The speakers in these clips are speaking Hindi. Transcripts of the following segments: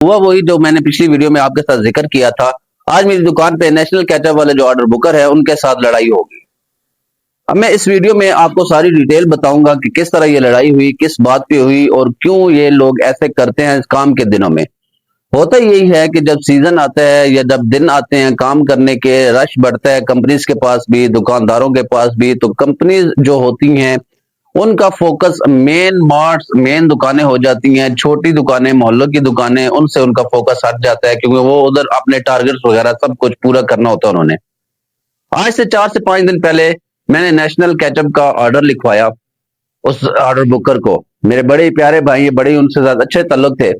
हुआ वही जो मैंने पिछली वीडियो में आपके साथ जिक्र किया था। आज मेरी दुकान पे नेशनल कैचअप वाले जो ऑर्डर बुकर है उनके साथ लड़ाई होगी। अब मैं इस वीडियो में आपको सारी डिटेल बताऊंगा कि किस तरह ये लड़ाई हुई, किस बात पे हुई और क्यों ये लोग ऐसे करते हैं इस काम के दिनों में। होता यही है कि जब सीजन आता है या जब दिन आते हैं काम करने के, रश बढ़ता है कंपनीज के पास भी, दुकानदारों के पास भी, तो कंपनीज जो होती हैं उनका फोकस मेन मार्ट्स, मेन दुकानें हो जाती हैं, छोटी दुकानें, मोहल्लों की दुकानें, उनसे उनका फोकस हट जाता है क्योंकि वो उधर अपने टारगेट्स वगैरह सब कुछ पूरा करना होता है उन्होंने। आज से 4 से 5 दिन पहले मैंने नेशनल कैचअप का ऑर्डर लिखवाया उस ऑर्डर बुकर को। मेरे बड़े ही प्यारे भाई, बड़े ही उनसे ज्यादा अच्छे ताल्लुक थे।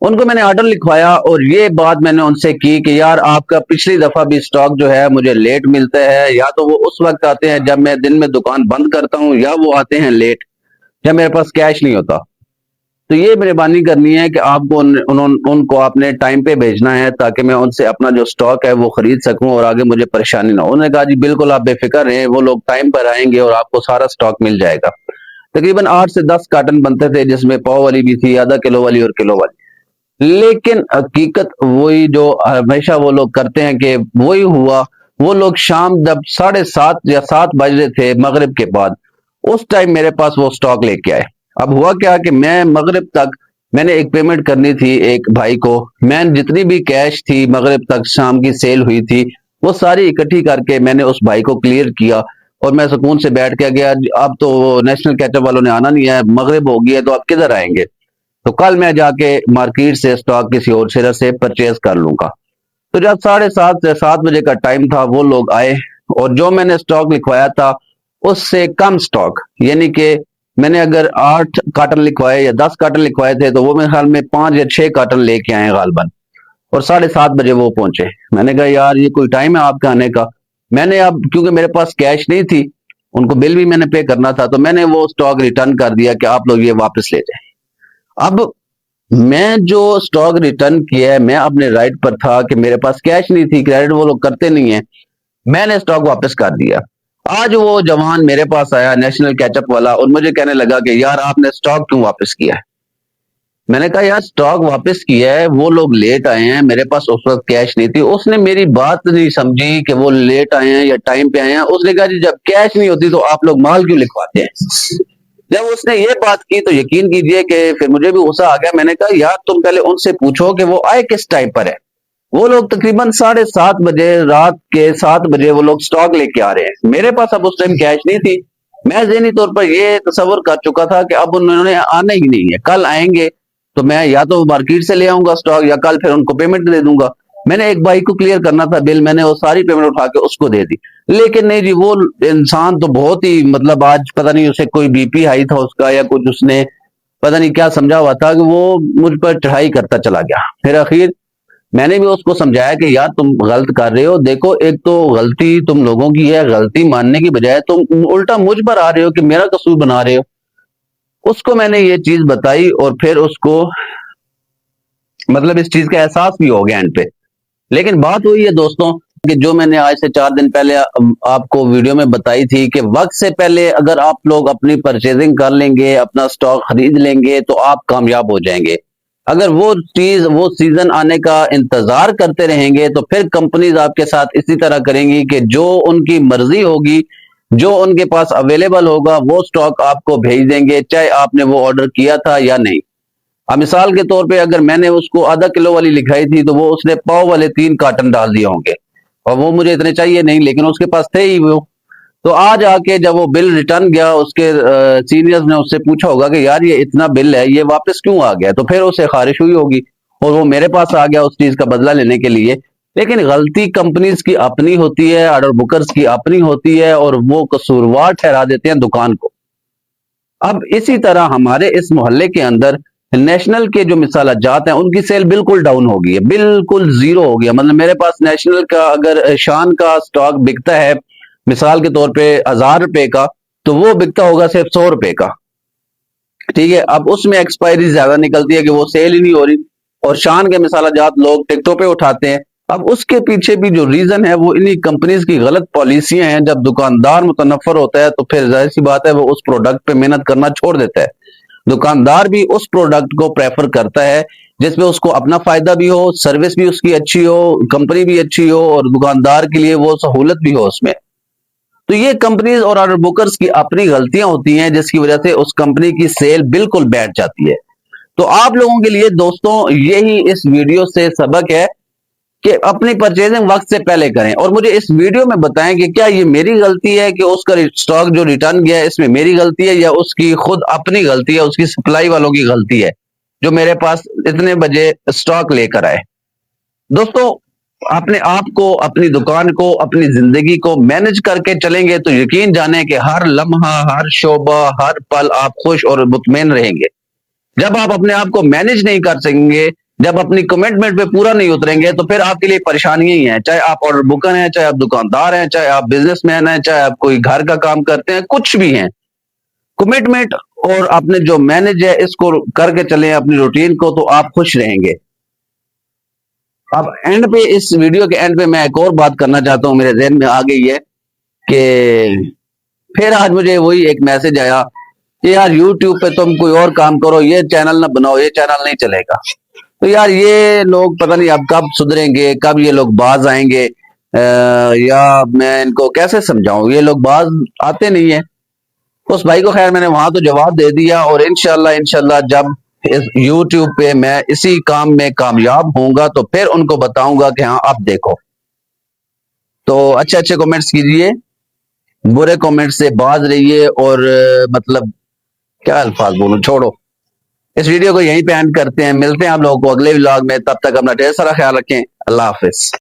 उनको मैंने ऑर्डर लिखवाया और ये बात मैंने उनसे की कि यार आपका पिछली दफा भी स्टॉक जो है मुझे लेट मिलता है, या तो वो उस वक्त आते हैं जब मैं दिन में दुकान बंद करता हूँ, या वो आते हैं लेट जब मेरे पास कैश नहीं होता। तो ये मेहरबानी करनी है कि आपको उनको आपने टाइम पे भेजना है ताकि मैं उनसे अपना जो स्टॉक है वो खरीद सकूं और आगे मुझे परेशानी ना हो। उन्होंने कहा जी बिल्कुल आप बेफिक्र रहें, वो लोग टाइम पर आएंगे और आपको सारा स्टॉक मिल जाएगा। तकरीबन 8 से 10 कार्टन बनते थे जिसमें पाव वाली भी थी, आधा किलो वाली और किलो वाली। लेकिन हकीकत वही जो हमेशा वो लोग करते हैं कि वही हुआ। वो लोग शाम जब 7:30 या 7 बज रहे थे मगरिब के बाद, उस टाइम मेरे पास वो स्टॉक लेके आए। अब हुआ क्या कि मैं मगरिब तक मैंने एक पेमेंट करनी थी एक भाई को। मैं जितनी भी कैश थी मगरिब तक शाम की सेल हुई थी वो सारी इकट्ठी करके मैंने उस भाई को क्लियर किया और मैं सुकून से बैठ के गया। अब तो नेशनल कैचअप वालों ने आना नहीं है, मगरिब हो गई है, तो आप किधर आएंगे? तो कल मैं जाके मार्केट से स्टॉक किसी और शेयर से परचेज कर लूंगा। तो जब 7:30 से 7 बजे का टाइम था वो लोग आए और जो मैंने स्टॉक लिखवाया था उससे कम स्टॉक, यानी कि मैंने अगर 8 कार्टन लिखवाए या 10 कार्टन लिखवाए थे तो वो मेरे ख्याल में 5 या 6 कार्टन लेके आए गालबन। और 7:30 बजे वो पहुंचे। मैंने कहा यार ये कोई टाइम है आपके आने का? मैंने अब क्योंकि मेरे पास कैश नहीं थी, उनको बिल भी मैंने पे करना था, तो मैंने वो स्टॉक रिटर्न कर दिया कि आप लोग ये वापस ले जाएं। अब मैं जो स्टॉक रिटर्न किया है, मैं अपने राइट पर था कि मेरे पास कैश नहीं थी, क्रेडिट वो लोग करते नहीं है, मैंने स्टॉक वापस कर दिया। आज वो जवान मेरे पास आया नेशनल कैचअप वाला और मुझे कहने लगा कि यार आपने स्टॉक क्यों वापस किया है? मैंने कहा यार स्टॉक वापस किया है, वो लोग लेट आए हैं, मेरे पास उस वक्त कैश नहीं थी। उसने मेरी बात नहीं समझी कि वो लेट आए हैं या टाइम पे आए हैं। उसने कहा जी जब कैश नहीं होती तो आप लोग माल क्यों लिखवाते हैं? जब उसने ये बात की तो यकीन कीजिए कि फिर मुझे भी गुस्सा आ गया। मैंने कहा यार तुम पहले उनसे पूछो कि वो आए किस टाइम पर है। वो लोग तकरीबन 7:30 बजे, रात के 7 बजे वो लोग स्टॉक लेके आ रहे हैं। मेरे पास अब उस टाइम कैश नहीं थी। मैं ज़हनी तौर पर ये तस्वर कर चुका था कि अब उन्होंने आना ही नहीं है, कल आएंगे तो मैं या तो मार्केट से ले आऊंगा स्टॉक या कल फिर उनको पेमेंट दे दूंगा। मैंने एक भाई को क्लियर करना था बिल, मैंने वो सारी पेमेंट उठा के उसको दे दी। लेकिन नहीं जी, वो इंसान तो बहुत ही मतलब आज पता नहीं उसे कोई बीपी हाई था उसका या कुछ उसने पता नहीं क्या समझा हुआ था कि वो मुझ पर चढ़ाई करता चला गया। फिर आखिर मैंने भी उसको समझाया कि यार तुम गलत कर रहे हो। देखो एक तो गलती तुम लोगों की है, गलती मानने की बजाय तुम उल्टा मुझ पर आ रहे हो कि मेरा कसूर बना रहे हो। उसको मैंने ये चीज बताई और फिर उसको मतलब इस चीज का एहसास भी हो गया एंड पे। लेकिन बात हुई है दोस्तों कि जो मैंने आज से 4 दिन पहले आपको वीडियो में बताई थी कि वक्त से पहले अगर आप लोग अपनी परचेजिंग कर लेंगे, अपना स्टॉक खरीद लेंगे तो आप कामयाब हो जाएंगे। अगर वो चीज, वो सीजन आने का इंतजार करते रहेंगे तो फिर कंपनीज आपके साथ इसी तरह करेंगी कि जो उनकी मर्जी होगी, जो उनके पास अवेलेबल होगा वो स्टॉक आपको भेज देंगे, चाहे आपने वो ऑर्डर किया था या नहीं। अब मिसाल के तौर पे अगर मैंने उसको आधा किलो वाली लिखाई थी तो वो उसने पाव वाले 3 कार्टन डाल दिए होंगे और वो मुझे इतने चाहिए नहीं, लेकिन उसके पास थे ही वो। तो आज आके जब वो बिल रिटर्न गया, उसके सीनियर्स ने उससे पूछा होगा कि यार ये इतना बिल है, ये वापस क्यों आ गया? तो फिर उसे खारिश हुई होगी और वो मेरे पास आ गया उस चीज का बदला लेने के लिए। लेकिन गलती कंपनीज की अपनी होती है, ऑर्डर बुकर्स की अपनी होती है और वो कसूरवार ठहरा देते हैं दुकान को। अब इसी तरह हमारे इस मोहल्ले के अंदर नेशनल के जो मिसाल जात हैं उनकी सेल बिल्कुल डाउन हो गई है, बिल्कुल जीरो हो गया। मतलब मेरे पास नेशनल का अगर शान का स्टॉक बिकता है मिसाल के तौर पे 1000 रुपए का, तो वो बिकता होगा सिर्फ 100 रुपए का। ठीक है, अब उसमें एक्सपायरी ज्यादा निकलती है कि वो सेल ही नहीं हो रही। और शान के मिसाल जात लोग टिकटों पे उठाते हैं। अब उसके पीछे भी जो रीजन है वो इन्हीं कंपनीज की गलत पॉलिसियां हैं। जब दुकानदार मुतनफर होता है तो फिर जाहिर सी बात है वो उस प्रोडक्ट पे मेहनत करना छोड़ देता है। दुकानदार भी उस प्रोडक्ट को प्रेफर करता है जिसमें उसको अपना फायदा भी हो, सर्विस भी उसकी अच्छी हो, कंपनी भी अच्छी हो और दुकानदार के लिए वो सहूलत भी हो उसमें। तो ये कंपनीज और ऑर्डर बुकर्स की अपनी गलतियां होती हैं जिसकी वजह से उस कंपनी की सेल बिल्कुल बैठ जाती है। तो आप लोगों के लिए दोस्तों यही इस वीडियो से सबक है कि अपनी परचेजिंग वक्त से पहले करें और मुझे इस वीडियो में बताएं कि क्या ये मेरी गलती है कि उसका स्टॉक जो रिटर्न गया है इसमें मेरी गलती है या उसकी खुद अपनी गलती है, उसकी सप्लाई वालों की गलती है जो मेरे पास इतने बजे स्टॉक लेकर आए। दोस्तों अपने आप को, अपनी दुकान को, अपनी जिंदगी को मैनेज करके चलेंगे तो यकीन जाने कि हर लम्हा, हर शोबा, हर पल आप खुश और मुतमईन रहेंगे। जब आप अपने आप को मैनेज नहीं कर सकेंगे, जब अपनी कमिटमेंट पे पूरा नहीं उतरेंगे तो फिर आपके लिए परेशानियां ही हैं। चाहे आप ऑर्डर बुकर हैं, चाहे आप दुकानदार हैं, चाहे आप बिजनेसमैन हैं, चाहे आप कोई घर का काम करते हैं, कुछ भी हैं। कमिटमेंट और अपने जो मैनेज है इसको करके चलें अपनी रूटीन को, तो आप खुश रहेंगे। अब एंड पे, इस वीडियो के एंड पे मैं एक और बात करना चाहता हूं, मेरे जहन में आ गई है कि फिर आज मुझे वही एक मैसेज आया कि यार यूट्यूब पे तुम कोई और काम करो, ये चैनल ना बनाओ, ये चैनल नहीं चलेगा। तो यार ये लोग पता नहीं अब कब सुधरेंगे, कब ये लोग बाज आएंगे, या मैं इनको कैसे समझाऊं, ये लोग बाज आते नहीं है। उस भाई को खैर मैंने वहां तो जवाब दे दिया और इंशाल्लाह जब इस यूट्यूब पे मैं इसी काम में कामयाब होऊंगा तो फिर उनको बताऊंगा कि हाँ अब देखो। तो अच्छे अच्छे कमेंट्स कीजिए, बुरे कमेंट से बाज रहिए और मतलब क्या अल्फाज बोलूं, छोड़ो। इस वीडियो को यहीं पे एंड करते हैं, मिलते हैं आप लोगों को अगले व्लॉग में। तब तक अपना ढेर सारा ख्याल रखें। अल्लाह हाफिज।